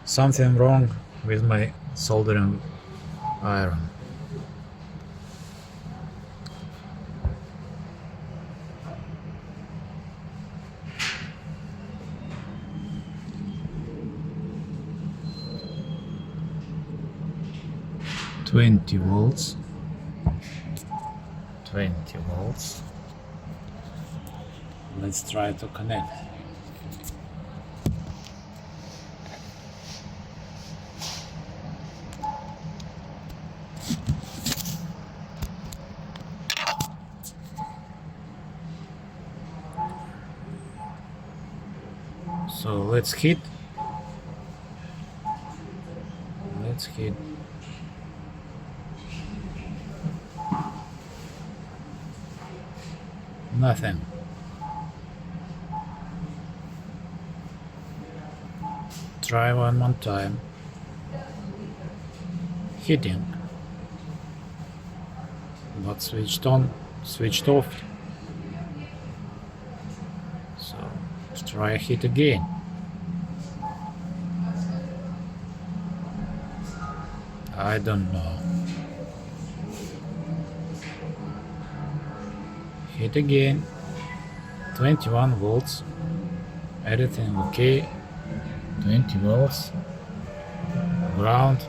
Something wrong with my soldering iron. Twenty volts. 20 volts. Let's try to connect. So let's hit. Nothing. Try one more time. Hitting. Not switched on, switched off. So try hit again. I don't know. Hit again. 21 volts. Everything okay. 20 volts. Ground.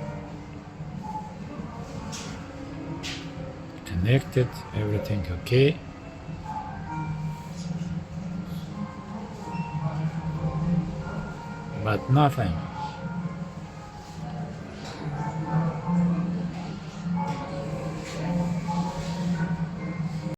Connected. Everything okay. But nothing.